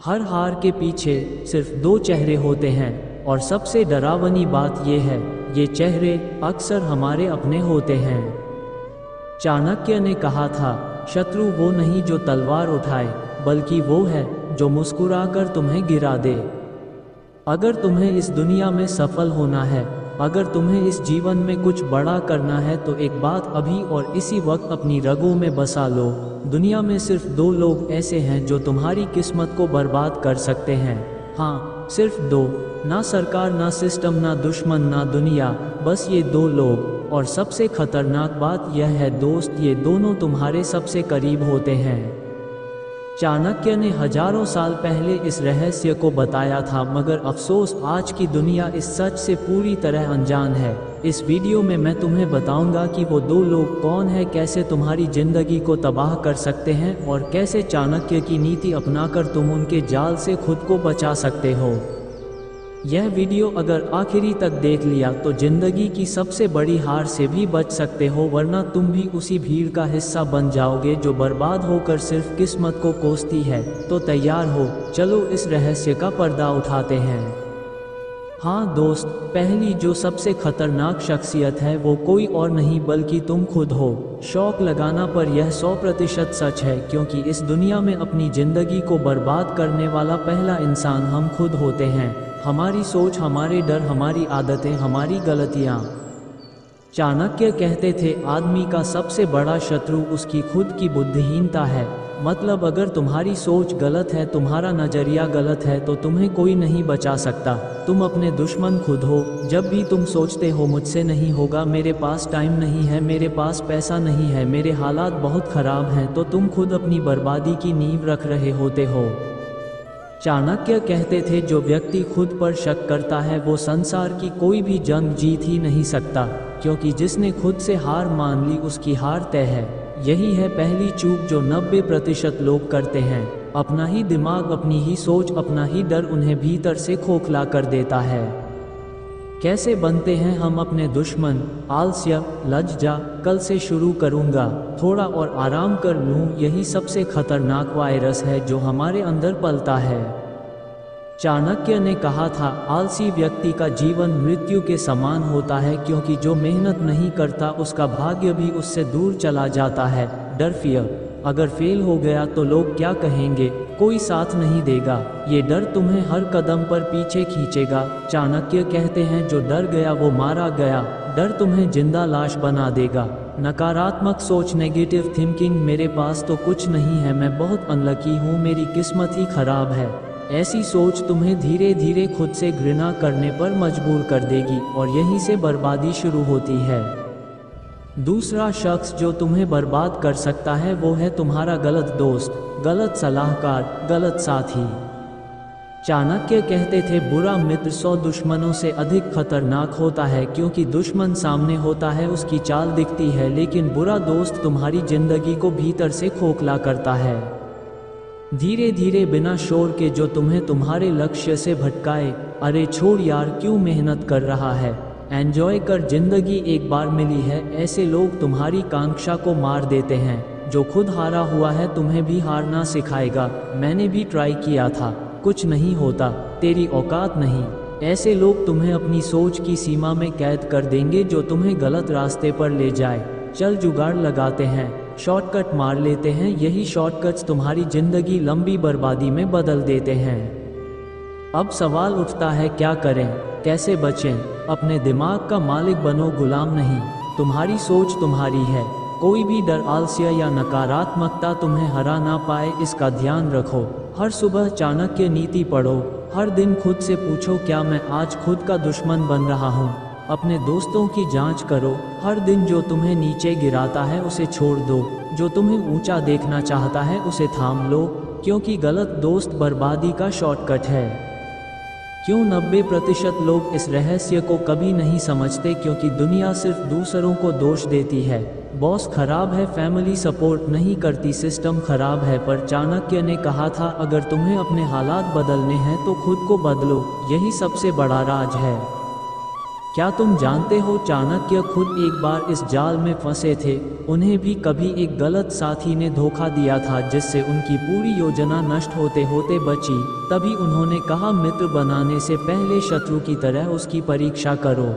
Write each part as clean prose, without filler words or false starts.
हर हार के पीछे सिर्फ दो चेहरे होते हैं और सबसे डरावनी बात यह है, ये चेहरे अक्सर हमारे अपने होते हैं। चाणक्य ने कहा था, शत्रु वो नहीं जो तलवार उठाए, बल्कि वो है जो मुस्कुराकर तुम्हें गिरा दे। अगर तुम्हें इस दुनिया में सफल होना है, अगर तुम्हें इस जीवन में कुछ बड़ा करना है, तो एक बात अभी और इसी वक्त अपनी रगों में बसा लो। दुनिया में सिर्फ दो लोग ऐसे हैं जो तुम्हारी किस्मत को बर्बाद कर सकते हैं। हाँ, सिर्फ दो, ना सरकार, ना सिस्टम, ना दुश्मन, ना दुनिया, बस ये दो लोग। और सबसे खतरनाक बात यह है दोस्त, ये दोनों तुम्हारे सबसे करीब होते हैं। चाणक्य ने हजारों साल पहले इस रहस्य को बताया था, मगर अफसोस आज की दुनिया इस सच से पूरी तरह अनजान है। इस वीडियो में मैं तुम्हें बताऊंगा कि वो दो लोग कौन है, कैसे तुम्हारी जिंदगी को तबाह कर सकते हैं और कैसे चाणक्य की नीति अपनाकर तुम उनके जाल से खुद को बचा सकते हो। यह वीडियो अगर आखिरी तक देख लिया तो जिंदगी की सबसे बड़ी हार से भी बच सकते हो, वरना तुम भी उसी भीड़ का हिस्सा बन जाओगे जो बर्बाद होकर सिर्फ किस्मत को कोसती है। तो तैयार हो, चलो इस रहस्य का पर्दा उठाते हैं। हाँ दोस्त, पहली जो सबसे खतरनाक शख्सियत है वो कोई और नहीं बल्कि तुम खुद हो। शौक लगाना पर यह 100% सच है, क्योंकि इस दुनिया में अपनी जिंदगी को बर्बाद करने वाला पहला इंसान हम खुद होते हैं। हमारी सोच, हमारे डर, हमारी आदतें, हमारी गलतियाँ। चाणक्य कहते थे, आदमी का सबसे बड़ा शत्रु उसकी खुद की बुद्धिहीनता है। मतलब अगर तुम्हारी सोच गलत है, तुम्हारा नज़रिया गलत है, तो तुम्हें कोई नहीं बचा सकता। तुम अपने दुश्मन खुद हो। जब भी तुम सोचते हो मुझसे नहीं होगा, मेरे पास टाइम नहीं है, मेरे पास पैसा नहीं है, मेरे हालात बहुत ख़राब हैं, तो तुम खुद अपनी बर्बादी की नींव रख रहे होते हो। चाणक्य कहते थे, जो व्यक्ति खुद पर शक करता है वो संसार की कोई भी जंग जीत ही नहीं सकता, क्योंकि जिसने खुद से हार मान ली उसकी हार तय है। यही है पहली चूक जो 90% लोग करते हैं। अपना ही दिमाग, अपनी ही सोच, अपना ही डर उन्हें भीतर से खोखला कर देता है। कैसे बनते हैं हम अपने दुश्मन? आलस्य, लज जा, कल से शुरू करूँगा, थोड़ा और आराम कर लूँ, यही सबसे खतरनाक वायरस है जो हमारे अंदर पलता है। चाणक्य ने कहा था, आलसी व्यक्ति का जीवन मृत्यु के समान होता है, क्योंकि जो मेहनत नहीं करता उसका भाग्य भी उससे दूर चला जाता है। डर, फियर, अगर फेल हो गया तो लोग क्या कहेंगे, कोई साथ नहीं देगा, ये डर तुम्हें हर कदम पर पीछे खींचेगा। चाणक्य कहते हैं, जो डर गया वो मारा गया। डर तुम्हें जिंदा लाश बना देगा। नकारात्मक सोच, नेगेटिव थिंकिंग, मेरे पास तो कुछ नहीं है, मैं बहुत अनलकी हूँ, मेरी किस्मत ही खराब है, ऐसी सोच तुम्हें धीरे धीरे खुद से घृणा करने पर मजबूर कर देगी और यहीं से बर्बादी शुरू होती है। दूसरा शख्स जो तुम्हें बर्बाद कर सकता है वो है तुम्हारा गलत दोस्त, गलत सलाहकार, गलत साथी। चाणक्य कहते थे, बुरा मित्र 100 दुश्मनों से अधिक खतरनाक होता है, क्योंकि दुश्मन सामने होता है, उसकी चाल दिखती है, लेकिन बुरा दोस्त तुम्हारी जिंदगी को भीतर से खोखला करता है। धीरे धीरे, बिना शोर के, जो तुम्हें तुम्हारे लक्ष्य से भटकाए। अरे छोड़ यार, क्यों मेहनत कर रहा है, एंजॉय कर, जिंदगी एक बार मिली है। ऐसे लोग तुम्हारी कांक्षा को मार देते हैं। जो खुद हारा हुआ है तुम्हें भी हारना सिखाएगा। मैंने भी ट्राई किया था, कुछ नहीं होता, तेरी औकात नहीं। ऐसे लोग तुम्हें अपनी सोच की सीमा में कैद कर देंगे, जो तुम्हें गलत रास्ते पर ले जाए। चल जुगाड़ लगाते हैं, शॉर्टकट मार लेते हैं, यही शॉर्टकट्स तुम्हारी जिंदगी लंबी बर्बादी में बदल देते हैं। अब सवाल उठता है, क्या करें, कैसे बचें? अपने दिमाग का मालिक बनो, गुलाम नहीं। तुम्हारी सोच तुम्हारी है, कोई भी डर, आलस्य या नकारात्मकता तुम्हें हरा ना पाए, इसका ध्यान रखो। हर सुबह चाणक्य नीति पढ़ो, हर दिन खुद से पूछो, क्या मैं आज खुद का दुश्मन बन रहा हूँ? अपने दोस्तों की जांच करो, हर दिन जो तुम्हें नीचे गिराता है उसे छोड़ दो, जो तुम्हें ऊंचा देखना चाहता है उसे थाम लो, क्योंकि गलत दोस्त बर्बादी का शॉर्टकट है। क्यों 90% लोग इस रहस्य को कभी नहीं समझते? क्योंकि दुनिया सिर्फ दूसरों को दोष देती है। बॉस खराब है, फैमिली सपोर्ट नहीं करती, सिस्टम खराब है, पर चाणक्य ने कहा था, अगर तुम्हें अपने हालात बदलने हैं तो खुद को बदलो, यही सबसे बड़ा राज है। क्या तुम जानते हो चाणक्य खुद एक बार इस जाल में फंसे थे। उन्हें भी कभी एक गलत साथी ने धोखा दिया था जिससे उनकी पूरी योजना नष्ट होते होते बची। तभी उन्होंने कहा मित्र बनाने से पहले शत्रु की तरह उसकी परीक्षा करो।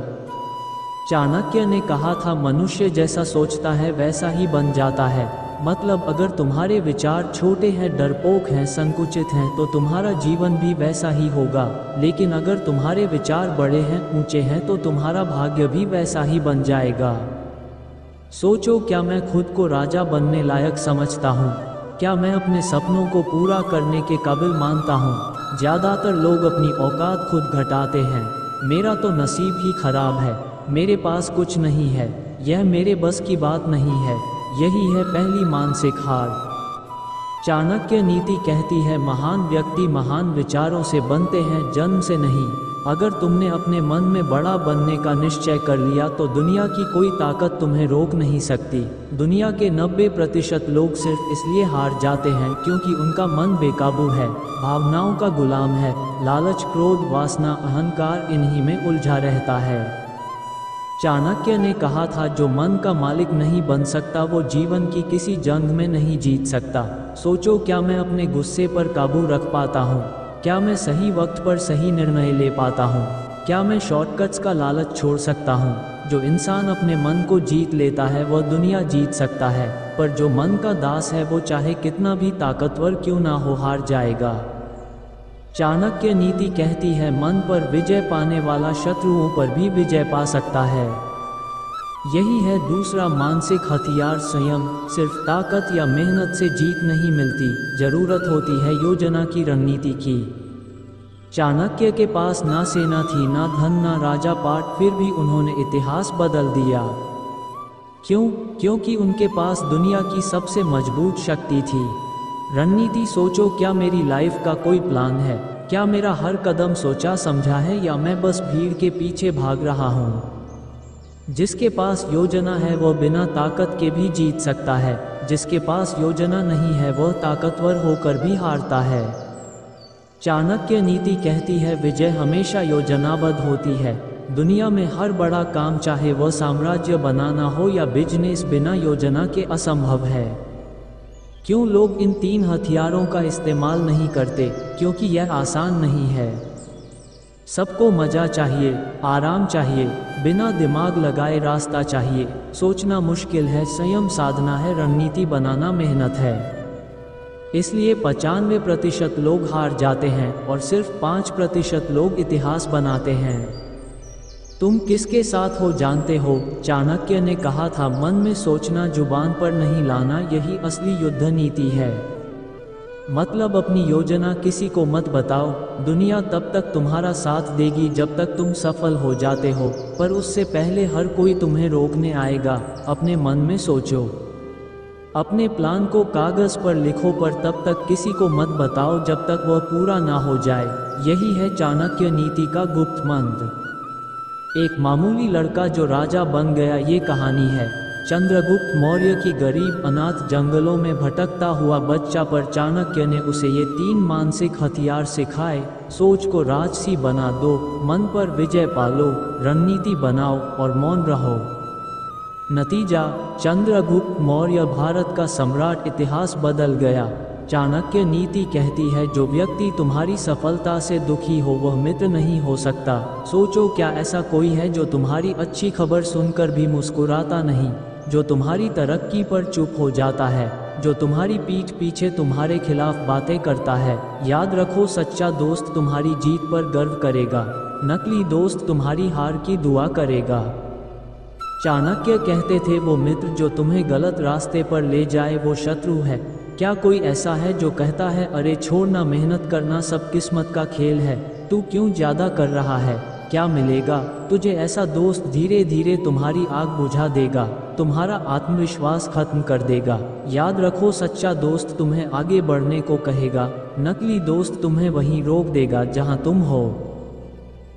चाणक्य ने कहा था मनुष्य जैसा सोचता है वैसा ही बन जाता है। मतलब अगर तुम्हारे विचार छोटे हैं, डरपोक हैं, संकुचित हैं तो तुम्हारा जीवन भी वैसा ही होगा। लेकिन अगर तुम्हारे विचार बड़े हैं, ऊंचे हैं तो तुम्हारा भाग्य भी वैसा ही बन जाएगा। सोचो, क्या मैं खुद को राजा बनने लायक समझता हूँ? क्या मैं अपने सपनों को पूरा करने के काबिल मानता हूँ? ज़्यादातर लोग अपनी औकात खुद घटाते हैं। मेरा तो नसीब ही खराब है, मेरे पास कुछ नहीं है, यह मेरे बस की बात नहीं है। यही है पहली मानसिक हार। चाणक्य नीति कहती है महान व्यक्ति महान विचारों से बनते हैं, जन्म से नहीं। अगर तुमने अपने मन में बड़ा बनने का निश्चय कर लिया तो दुनिया की कोई ताकत तुम्हें रोक नहीं सकती। दुनिया के 90% लोग सिर्फ इसलिए हार जाते हैं क्योंकि उनका मन बेकाबू है, भावनाओं का गुलाम है। लालच, क्रोध, वासना, अहंकार इन्हीं में उलझा रहता है। चाणक्य ने कहा था जो मन का मालिक नहीं बन सकता वो जीवन की किसी जंग में नहीं जीत सकता। सोचो, क्या मैं अपने गुस्से पर काबू रख पाता हूँ? क्या मैं सही वक्त पर सही निर्णय ले पाता हूँ? क्या मैं शॉर्टकट्स का लालच छोड़ सकता हूँ? जो इंसान अपने मन को जीत लेता है वह दुनिया जीत सकता है, पर जो मन का दास है वो चाहे कितना भी ताकतवर क्यों ना हो हार जाएगा। चाणक्य नीति कहती है मन पर विजय पाने वाला शत्रुओं पर भी विजय पा सकता है। यही है दूसरा मानसिक हथियार, संयम। सिर्फ ताकत या मेहनत से जीत नहीं मिलती, जरूरत होती है योजना की, रणनीति की। चाणक्य के पास ना सेना थी, ना धन, ना राजा पाट, फिर भी उन्होंने इतिहास बदल दिया। क्यों? क्योंकि उनके पास दुनिया की सबसे मजबूत शक्ति थी, रणनीति। सोचो, क्या मेरी लाइफ का कोई प्लान है? क्या मेरा हर कदम सोचा समझा है या मैं बस भीड़ के पीछे भाग रहा हूँ? जिसके पास योजना है वह बिना ताकत के भी जीत सकता है, जिसके पास योजना नहीं है वह ताकतवर होकर भी हारता है। चाणक्य नीति कहती है विजय हमेशा योजनाबद्ध होती है। दुनिया में हर बड़ा काम, चाहे वह साम्राज्य बनाना हो या बिजनेस, बिना योजना के असंभव है। क्यों लोग इन 3 हथियारों का इस्तेमाल नहीं करते? क्योंकि यह आसान नहीं है। सबको मज़ा चाहिए, आराम चाहिए, बिना दिमाग लगाए रास्ता चाहिए। सोचना मुश्किल है, संयम साधना है, रणनीति बनाना मेहनत है। इसलिए 95% लोग हार जाते हैं और सिर्फ 5% लोग इतिहास बनाते हैं। तुम किसके साथ हो जानते हो? चाणक्य ने कहा था मन में सोचना, जुबान पर नहीं लाना, यही असली युद्ध नीति है। मतलब अपनी योजना किसी को मत बताओ। दुनिया तब तक तुम्हारा साथ देगी जब तक तुम सफल हो जाते हो, पर उससे पहले हर कोई तुम्हें रोकने आएगा। अपने मन में सोचो, अपने प्लान को कागज पर लिखो, पर तब तक किसी को मत बताओ जब तक वह पूरा ना हो जाए। यही है चाणक्य नीति का गुप्त मंत्र। एक मामूली लड़का जो राजा बन गया, ये कहानी है चंद्रगुप्त मौर्य की। गरीब अनाथ जंगलों में भटकता हुआ बच्चा, पर चाणक्य ने उसे ये 3 मानसिक हथियार सिखाए। सोच को राजसी बना दो, मन पर विजय पालो, रणनीति बनाओ और मौन रहो। नतीजा, चंद्रगुप्त मौर्य भारत का सम्राट, इतिहास बदल गया। चाणक्य नीति कहती है जो व्यक्ति तुम्हारी सफलता से दुखी हो वह मित्र नहीं हो सकता। सोचो, क्या ऐसा कोई है जो तुम्हारी अच्छी खबर सुनकर भी मुस्कुराता नहीं, जो तुम्हारी तरक्की पर चुप हो जाता है, जो तुम्हारी पीठ पीछे तुम्हारे खिलाफ बातें करता है? याद रखो, सच्चा दोस्त तुम्हारी जीत पर गर्व करेगा, नकली दोस्त तुम्हारी हार की दुआ करेगा। चाणक्य कहते थे वो मित्र जो तुम्हें गलत रास्ते पर ले जाए वो शत्रु है। क्या कोई ऐसा है जो कहता है अरे छोड़ना, मेहनत करना सब किस्मत का खेल है, तू क्यों ज़्यादा कर रहा है? क्या मिलेगा तुझे? ऐसा दोस्त धीरे धीरे तुम्हारी आग बुझा देगा, तुम्हारा आत्मविश्वास खत्म कर देगा। याद रखो, सच्चा दोस्त तुम्हें आगे बढ़ने को कहेगा, नकली दोस्त तुम्हें वहीं रोक देगा जहां तुम हो।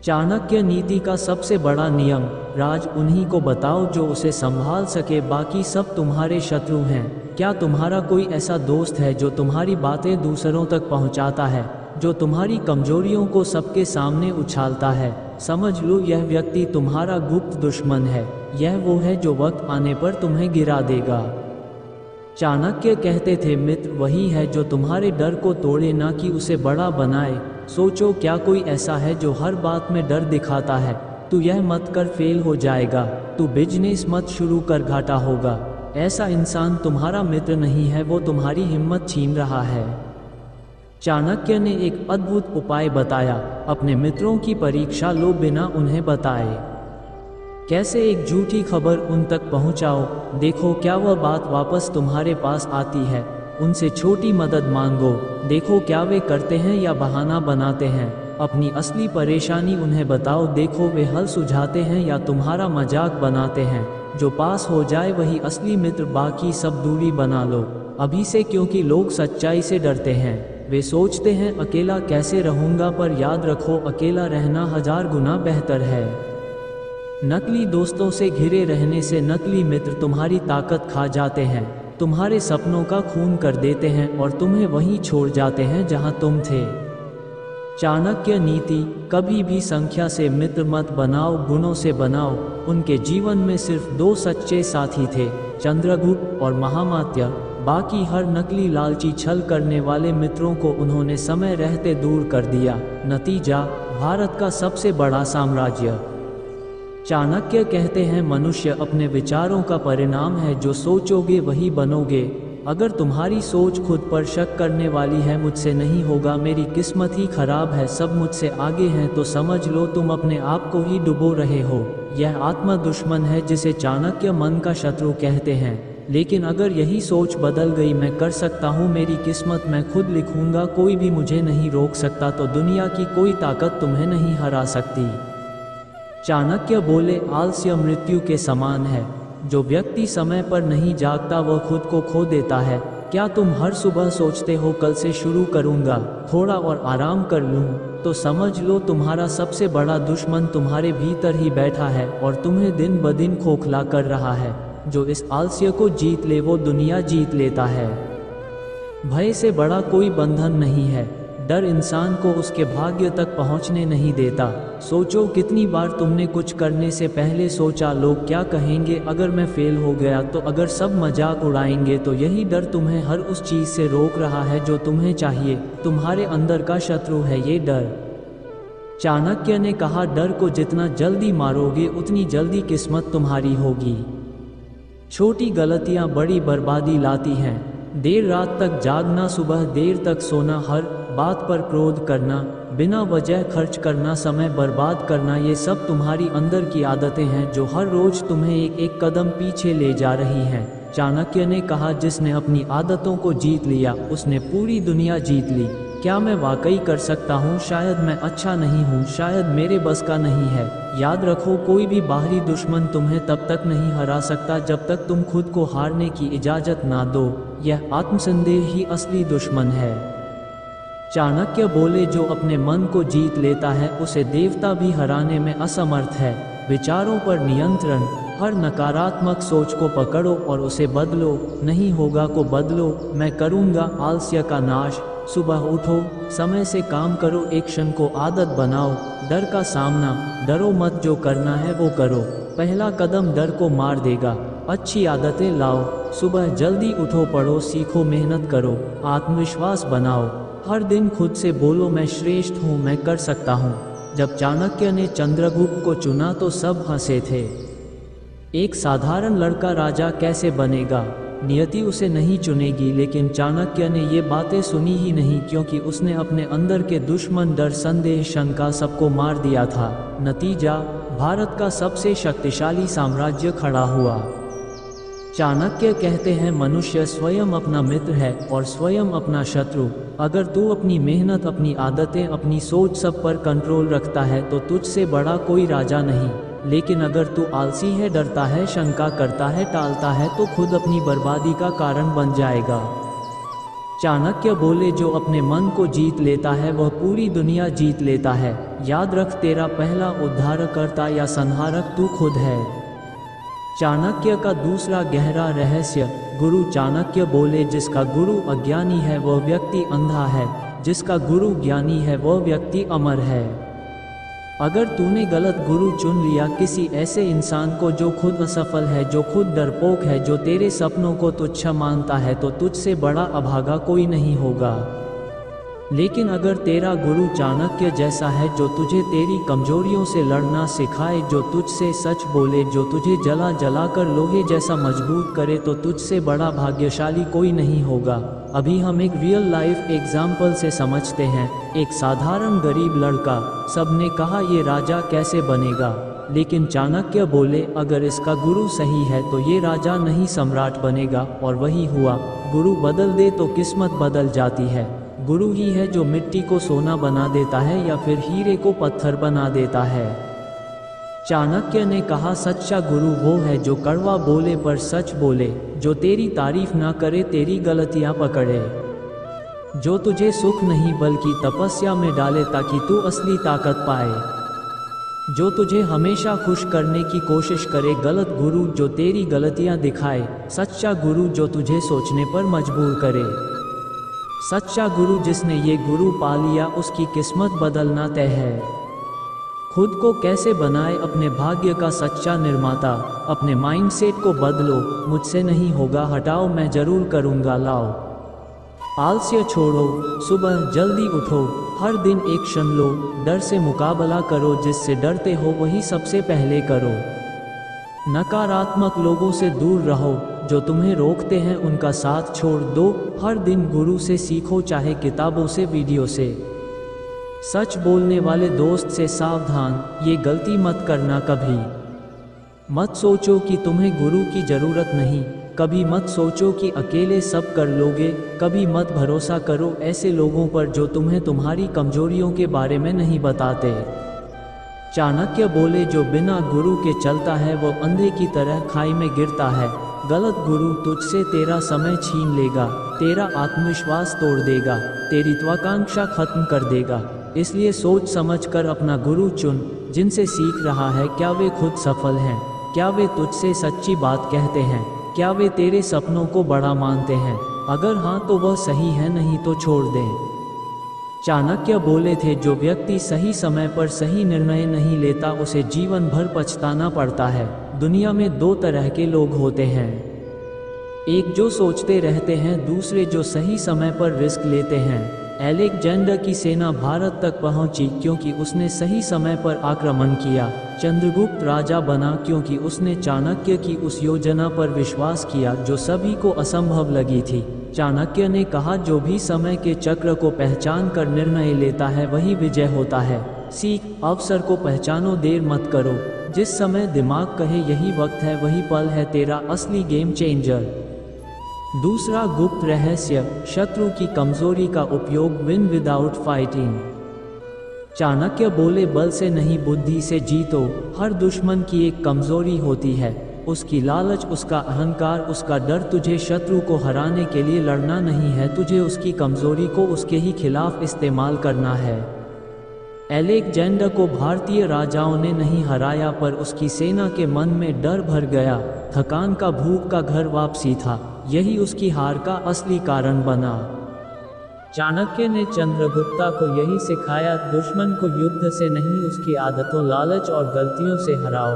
चाणक्य नीति का सबसे बड़ा नियम, राज उन्हीं को बताओ जो उसे संभाल सके, बाकी सब तुम्हारे शत्रु हैं। क्या तुम्हारा कोई ऐसा दोस्त है जो तुम्हारी बातें दूसरों तक पहुंचाता है, जो तुम्हारी कमजोरियों को सबके सामने उछालता है? समझ लो यह व्यक्ति तुम्हारा गुप्त दुश्मन है। यह वो है जो वक्त आने पर तुम्हें गिरा देगा। चाणक्य कहते थे, मित्र वही है जो तुम्हारे डर को तोड़े, ना कि उसे बड़ा बनाए। सोचो, क्या कोई ऐसा है जो हर बात में डर दिखाता है? तू यह मत कर, फेल हो जाएगा। तू बिजनेस मत शुरू कर, घाटा होगा। ऐसा इंसान तुम्हारा मित्र नहीं है, वो तुम्हारी हिम्मत छीन रहा है। चाणक्य ने एक अद्भुत उपाय बताया, अपने मित्रों की परीक्षा लो बिना उन्हें बताए। कैसे एक झूठी खबर उन तक पहुंचाओ, देखो क्या वह बात वापस तुम्हारे पास आती है। उनसे छोटी मदद मांगो, देखो क्या वे करते हैं या बहाना बनाते हैं। अपनी असली परेशानी उन्हें बताओ, देखो वे हल सुझाते हैं या तुम्हारा मजाक बनाते हैं। जो पास हो जाए वही असली मित्र, बाकी सब दूरी बना लो अभी से, क्योंकि लोग सच्चाई से डरते हैं। वे सोचते हैं अकेला कैसे रहूँगा, पर याद रखो अकेला रहना 1000 गुना बेहतर है। नकली दोस्तों से घिरे रहने से नकली मित्र तुम्हारी ताकत खा जाते हैं, तुम्हारे सपनों का खून कर देते हैं और तुम्हें वहीं छोड़ जाते हैं जहां तुम थे। चाणक्य नीति, कभी भी संख्या से मित्र मत बनाओ, गुणों से बनाओ। उनके जीवन में सिर्फ 2 सच्चे साथी थे, चंद्रगुप्त और महामात्य। बाकी हर नकली लालची छल करने वाले मित्रों को उन्होंने समय रहते दूर कर दिया। नतीजा, भारत का सबसे बड़ा साम्राज्य। चाणक्य कहते हैं, मनुष्य अपने विचारों का परिणाम है, जो सोचोगे वही बनोगे। अगर तुम्हारी सोच खुद पर शक करने वाली है, मुझसे नहीं होगा, मेरी किस्मत ही खराब है, सब मुझसे आगे हैं, तो समझ लो तुम अपने आप को ही डुबो रहे हो। यह आत्मा दुश्मन है जिसे चाणक्य मन का शत्रु कहते हैं। लेकिन अगर यही सोच बदल गई, मैं कर सकता हूँ, मेरी किस्मत मैं खुद लिखूंगा, कोई भी मुझे नहीं रोक सकता, तो दुनिया की कोई ताकत तुम्हें नहीं हरा सकती। चाणक्य बोले, आलस्य मृत्यु के समान है। जो व्यक्ति समय पर नहीं जागता वह खुद को खो देता है। क्या तुम हर सुबह सोचते हो कल से शुरू करूंगा, थोड़ा और आराम कर लूं? तो समझ लो तुम्हारा सबसे बड़ा दुश्मन तुम्हारे भीतर ही बैठा है और तुम्हें दिन ब दिन खोखला कर रहा है। जो इस आलस्य को जीत ले वो दुनिया जीत लेता है। भय से बड़ा कोई बंधन नहीं है। डर इंसान को उसके भाग्य तक पहुंचने नहीं देता। सोचो कितनी बार तुमने कुछ करने से पहले सोचा, लोग क्या कहेंगे, अगर मैं फेल हो गया तो, अगर सब मजाक उड़ाएंगे तो। यही डर तुम्हें हर उस चीज़ से रोक रहा है जो तुम्हें चाहिए। तुम्हारे अंदर का शत्रु है ये डर। चाणक्य ने कहा, डर को जितना जल्दी मारोगे उतनी जल्दी किस्मत तुम्हारी होगी। छोटी गलतियां बड़ी बर्बादी लाती हैं। देर रात तक जागना, सुबह देर तक सोना, हर बात पर क्रोध करना, बिना वजह खर्च करना, समय बर्बाद करना, ये सब तुम्हारी अंदर की आदतें हैं जो हर रोज तुम्हें एक एक कदम पीछे ले जा रही हैं। चाणक्य ने कहा, जिसने अपनी आदतों को जीत लिया उसने पूरी दुनिया जीत ली। क्या मैं वाकई कर सकता हूँ? शायद मैं अच्छा नहीं हूँ, शायद मेरे बस का नहीं है। याद रखो, कोई भी बाहरी दुश्मन तुम्हें तब तक नहीं हरा सकता जब तक तुम खुद को हारने की इजाज़त ना दो। यह आत्मसंदेह ही असली दुश्मन है। चाणक्य बोले, जो अपने मन को जीत लेता है उसे देवता भी हराने में असमर्थ है। विचारों पर नियंत्रण, हर नकारात्मक सोच को पकड़ो और उसे बदलो। नहीं होगा को बदलो, मैं करूँगा। आलस्य का नाश, सुबह उठो, समय से काम करो, एक क्षण को आदत बनाओ। डर का सामना, डरो मत, जो करना है वो करो। पहला कदम डर को मार देगा। अच्छी आदतें लाओ, सुबह जल्दी उठो, पढ़ो, सीखो, मेहनत करो, आत्मविश्वास बनाओ। हर दिन खुद से बोलो, मैं श्रेष्ठ हूँ, मैं कर सकता हूँ। जब चाणक्य ने चंद्रगुप्त को चुना तो सब हंसे थे। एक साधारण लड़का राजा कैसे बनेगा? नियति उसे नहीं चुनेगी। लेकिन चाणक्य ने ये बातें सुनी ही नहीं, क्योंकि उसने अपने अंदर के दुश्मन डर, संदेह, शंका सबको मार दिया था। नतीजा, भारत का सबसे शक्तिशाली साम्राज्य खड़ा हुआ। चाणक्य कहते हैं, मनुष्य स्वयं अपना मित्र है और स्वयं अपना शत्रु। अगर तू अपनी मेहनत, अपनी आदतें, अपनी सोच सब पर कंट्रोल रखता है तो तुझसे बड़ा कोई राजा नहीं। लेकिन अगर तू आलसी है, डरता है, शंका करता है, टालता है, तो खुद अपनी बर्बादी का कारण बन जाएगा। चाणक्य बोले, जो अपने मन को जीत लेता है वह पूरी दुनिया जीत लेता है। याद रख, तेरा पहला उद्धारकर्ता या संहारक तू खुद है। चाणक्य का दूसरा गहरा रहस्य। गुरु चाणक्य बोले, जिसका गुरु अज्ञानी है वह व्यक्ति अंधा है, जिसका गुरु ज्ञानी है वह व्यक्ति अमर है। अगर तूने गलत गुरु चुन लिया, किसी ऐसे इंसान को जो खुद असफल है, जो खुद डरपोक है, जो तेरे सपनों को तुच्छ मानता है, तो तुझसे बड़ा अभागा कोई नहीं होगा। लेकिन अगर तेरा गुरु चाणक्य जैसा है, जो तुझे तेरी कमजोरियों से लड़ना सिखाए, जो तुझसे सच बोले, जो तुझे जला जला कर लोहे जैसा मजबूत करे, तो तुझसे बड़ा भाग्यशाली कोई नहीं होगा। अभी हम एक रियल लाइफ एग्जाम्पल से समझते हैं। एक साधारण गरीब लड़का, सबने कहा ये राजा कैसे बनेगा, लेकिन चाणक्य बोले अगर इसका गुरु सही है तो ये राजा नहीं सम्राट बनेगा, और वही हुआ। गुरु बदल दे तो किस्मत बदल जाती है। गुरु ही है जो मिट्टी को सोना बना देता है या फिर हीरे को पत्थर बना देता है। चाणक्य ने कहा सच्चा गुरु वो है जो कड़वा बोले पर सच बोले, जो तेरी तारीफ ना करे, तेरी गलतियां पकड़े, जो तुझे सुख नहीं बल्कि तपस्या में डाले ताकि तू असली ताकत पाए, जो तुझे हमेशा खुश करने की कोशिश करे। गलत गुरु जो तेरी गलतियां दिखाए, सच्चा गुरु जो तुझे सोचने पर मजबूर करे। सच्चा गुरु जिसने ये गुरु पा लिया, उसकी किस्मत बदलना तय है। खुद को कैसे बनाए अपने भाग्य का सच्चा निर्माता। अपने माइंडसेट को बदलो, मुझसे नहीं होगा हटाओ, मैं जरूर करूँगा लाओ। आलस्य छोड़ो, सुबह जल्दी उठो, हर दिन एक क्षण लो, डर से मुकाबला करो, जिससे डरते हो वही सबसे पहले करो। नकारात्मक लोगों से दूर रहो, जो तुम्हें रोकते हैं उनका साथ छोड़ दो। हर दिन गुरु से सीखो, चाहे किताबों से, वीडियो से। सच बोलने वाले दोस्त से सावधान, ये गलती मत करना कभी। मत सोचो कि तुम्हें गुरु की ज़रूरत नहीं, कभी मत सोचो कि अकेले सब कर लोगे। कभी मत भरोसा करो ऐसे लोगों पर जो तुम्हें तुम्हारी कमजोरियों के बारे में नहीं बताते। चाणक्य बोले जो बिना गुरु के चलता है वो अंधे की तरह खाई में गिरता है। गलत गुरु तुझसे तेरा समय छीन लेगा, तेरा आत्मविश्वास तोड़ देगा, तेरी त्वाकांक्षा खत्म कर देगा। इसलिए सोच समझ कर अपना गुरु चुन, जिनसे सीख रहा है क्या वे खुद सफल हैं, क्या वे तुझसे सच्ची बात कहते हैं, क्या वे तेरे सपनों को बड़ा मानते हैं। अगर हाँ तो वह सही है, नहीं तो छोड़ दें। चाणक्य बोले थे जो व्यक्ति सही समय पर सही निर्णय नहीं लेता उसे जीवन भर पछताना पड़ता है। दुनिया में दो तरह के लोग होते हैं, एक जो सोचते रहते हैं, दूसरे जो सही समय पर रिस्क लेते हैं। अलेक्जेंडर की सेना भारत तक पहुंची क्योंकि उसने सही समय पर आक्रमण किया। चंद्रगुप्त राजा बना क्योंकि उसने चाणक्य की उस योजना पर विश्वास किया जो सभी को असंभव लगी थी। चाणक्य ने कहा जो भी समय के चक्र को पहचान कर निर्णय लेता है वही विजय होता है। सीख, अवसर को पहचानो, देर मत करो। जिस समय दिमाग कहे यही वक्त है, वही पल है तेरा असली गेम चेंजर। दूसरा गुप्त रहस्य, शत्रु की कमजोरी का उपयोग, विन विदाउट फाइटिंग। चाणक्य बोले बल से नहीं बुद्धि से जीतो। हर दुश्मन की एक कमजोरी होती है, उसकी लालच, उसका अहंकार, उसका डर। तुझे शत्रु को हराने के लिए लड़ना नहीं है, तुझे उसकी कमजोरी को उसके ही खिलाफ इस्तेमाल करना है। अलेक्जेंडर को भारतीय राजाओं ने नहीं हराया पर उसकी सेना के मन में डर भर गया, थकान का, भूख का, घर वापसी था। यही उसकी हार का असली कारण बना। चाणक्य ने चंद्रगुप्ता को यही सिखाया, दुश्मन को युद्ध से नहीं उसकी आदतों, लालच और गलतियों से हराओ।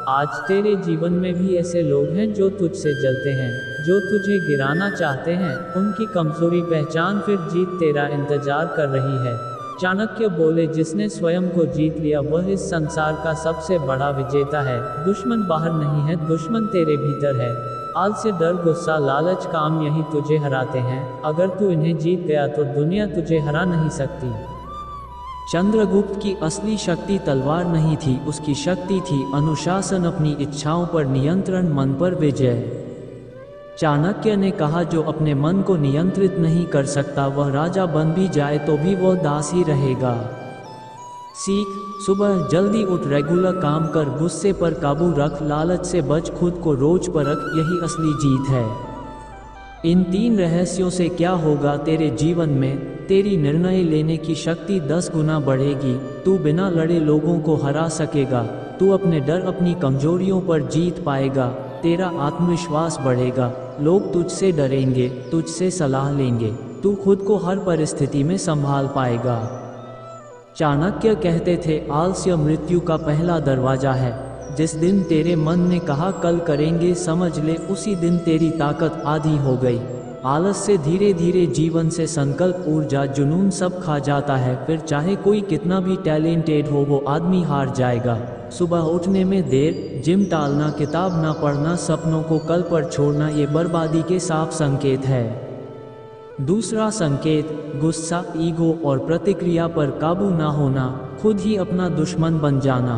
आज तेरे जीवन में भी ऐसे लोग हैं जो तुझसे जलते हैं, जो तुझे गिराना चाहते हैं। उनकी कमजोरी पहचान, फिर जीत तेरा इंतजार कर रही है। चाणक्य बोले जिसने स्वयं को जीत लिया वह इस संसार का सबसे बड़ा विजेता है। दुश्मन बाहर नहीं है, दुश्मन तेरे भीतर है। आलस्य, डर, गुस्सा, लालच, काम यही तुझे हराते हैं। अगर तू इन्हें जीत गया तो दुनिया तुझे हरा नहीं सकती। चंद्रगुप्त की असली शक्ति तलवार नहीं थी, उसकी शक्ति थी अनुशासन, अपनी इच्छाओं पर नियंत्रण, मन पर विजय। चाणक्य ने कहा जो अपने मन को नियंत्रित नहीं कर सकता वह राजा बन भी जाए तो भी वह दास ही रहेगा। सीख, सुबह जल्दी उठ, रेगुलर काम कर, गुस्से पर काबू रख, लालच से बच, खुद को रोज परख, यही असली जीत है। इन 3 रहस्यों से क्या होगा तेरे जीवन में? तेरी निर्णय लेने की शक्ति 10 गुना बढ़ेगी। तू बिना लड़े लोगों को हरा सकेगा। तू अपने डर, अपनी कमजोरियों पर जीत पाएगा। तेरा आत्मविश्वास बढ़ेगा। लोग तुझसे डरेंगे, तुझसे सलाह लेंगे। तू खुद को हर परिस्थिति में संभाल पाएगा। चाणक्य कहते थे, आलस्य मृत्यु का पहला दरवाजा है। जिस दिन तेरे मन ने कहा कल करेंगे, समझ ले उसी दिन तेरी ताकत आधी हो गई। आलस से धीरे धीरे जीवन से संकल्प, ऊर्जा, जुनून सब खा जाता है। फिर चाहे कोई कितना भी टैलेंटेड हो, वो आदमी हार जाएगा। सुबह उठने में देर, जिम टालना, किताब ना पढ़ना, सपनों को कल पर छोड़ना, ये बर्बादी के साफ संकेत है। दूसरा संकेत, गुस्सा, ईगो और प्रतिक्रिया पर काबू ना होना, खुद ही अपना दुश्मन बन जाना।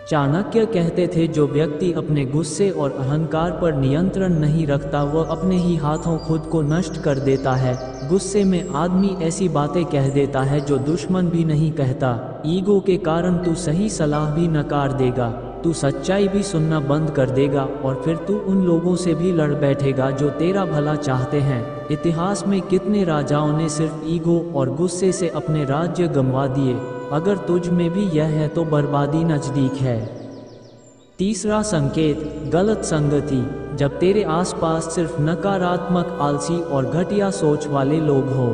चाणक्य कहते थे, जो व्यक्ति अपने गुस्से और अहंकार पर नियंत्रण नहीं रखता, वह अपने ही हाथों खुद को नष्ट कर देता है। गुस्से में आदमी ऐसी बातें कह देता है जो दुश्मन भी नहीं कहता। ईगो के कारण तू सही सलाह भी नकार देगा, तू सच्चाई भी सुनना बंद कर देगा, और फिर तू उन लोगों से भी लड़ बैठेगा जो तेरा भला चाहते हैं। इतिहास में कितने राजाओं ने सिर्फ ईगो और गुस्से से अपने राज्य गंवा दिए। अगर तुझ में भी यह है तो बर्बादी नजदीक है। तीसरा संकेत, गलत संगति। जब तेरे आसपास सिर्फ नकारात्मक, आलसी और घटिया सोच वाले लोग हो।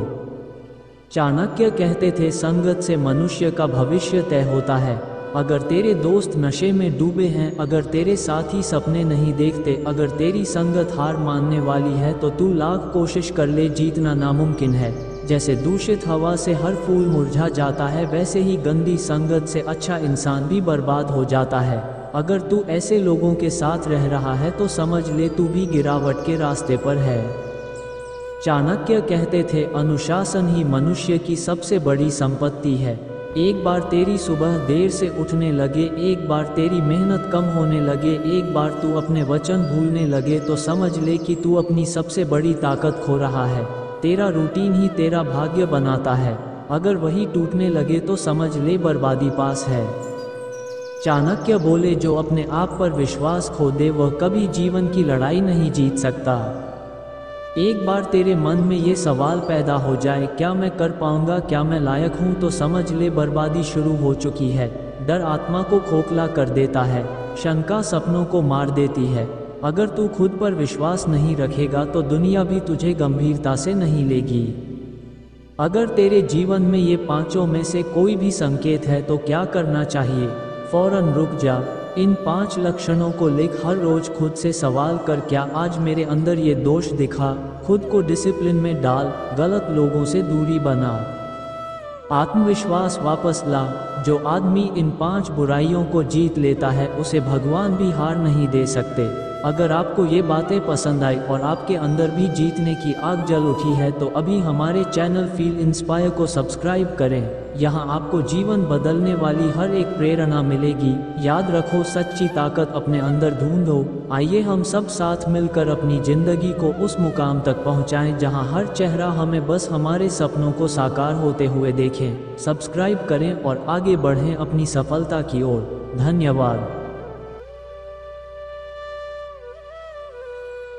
चाणक्य कहते थे, संगत से मनुष्य का भविष्य तय होता है। अगर तेरे दोस्त नशे में डूबे हैं, अगर तेरे साथी सपने नहीं देखते, अगर तेरी संगत हार मानने वाली है, तो तू लाख कोशिश कर ले, जीतना नामुमकिन है। जैसे दूषित हवा से हर फूल मुरझा जाता है, वैसे ही गंदी संगत से अच्छा इंसान भी बर्बाद हो जाता है। अगर तू ऐसे लोगों के साथ रह रहा है तो समझ ले तू भी गिरावट के रास्ते पर है। चाणक्य कहते थे, अनुशासन ही मनुष्य की सबसे बड़ी संपत्ति है। एक बार तेरी सुबह देर से उठने लगे, एक बार तेरी मेहनत कम होने लगे, एक बार तू अपने वचन भूलने लगे, तो समझ ले कि तू अपनी सबसे बड़ी ताकत खो रहा है। तेरा रूटीन ही तेरा भाग्य बनाता है। अगर वही टूटने लगे तो समझ ले बर्बादी पास है। चाणक्य बोले, जो अपने आप पर विश्वास खो दे, वह कभी जीवन की लड़ाई नहीं जीत सकता। एक बार तेरे मन में ये सवाल पैदा हो जाए, क्या मैं कर पाऊंगा, क्या मैं लायक हूँ, तो समझ ले बर्बादी शुरू हो चुकी है। डर आत्मा को खोखला कर देता है, शंका सपनों को मार देती है। अगर तू खुद पर विश्वास नहीं रखेगा तो दुनिया भी तुझे गंभीरता से नहीं लेगी। अगर तेरे जीवन में ये पांचों में से कोई भी संकेत है तो क्या करना चाहिए? फौरन रुक जा, इन 5 लक्षणों को लिख, हर रोज खुद से सवाल कर, क्या आज मेरे अंदर ये दोष दिखा? खुद को डिसिप्लिन में डाल, गलत लोगों से दूरी बना, आत्मविश्वास वापस ला। जो आदमी इन 5 बुराइयों को जीत लेता है, उसे भगवान भी हार नहीं दे सकते। अगर आपको ये बातें पसंद आई और आपके अंदर भी जीतने की आग जल उठी है, तो अभी हमारे चैनल फील इंस्पायर को सब्सक्राइब करें। यहाँ आपको जीवन बदलने वाली हर एक प्रेरणा मिलेगी। याद रखो, सच्ची ताकत अपने अंदर ढूंढो। आइए हम सब साथ मिलकर अपनी जिंदगी को उस मुकाम तक पहुँचाएं जहाँ हर चेहरा हमें बस हमारे सपनों को साकार होते हुए देखें। सब्सक्राइब करें और आगे बढ़ें अपनी सफलता की ओर। धन्यवाद।